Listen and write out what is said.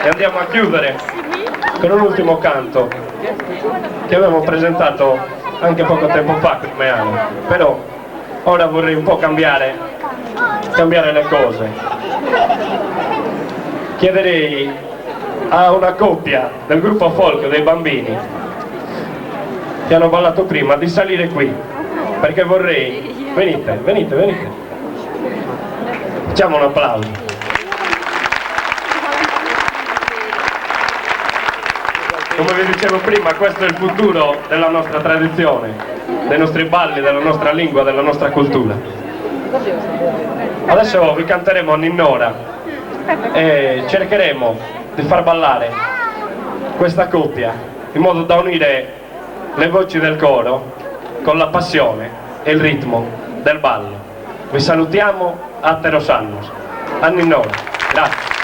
e andiamo a chiudere con un ultimo canto che avevamo presentato anche poco tempo fa come anno, però ora vorrei un po' cambiare le cose. Chiederei a una coppia del gruppo folk dei bambini che hanno ballato prima di salire qui, perché vorrei... venite, facciamo un applauso. Come vi dicevo prima, questo è il futuro della nostra tradizione, dei nostri balli, della nostra lingua, della nostra cultura. Adesso vi canteremo Ninnora e cercheremo di far ballare questa coppia in modo da unire le voci del coro con la passione e il ritmo del ballo. Vi salutiamo a Teros Annos, a Ninnora. Grazie.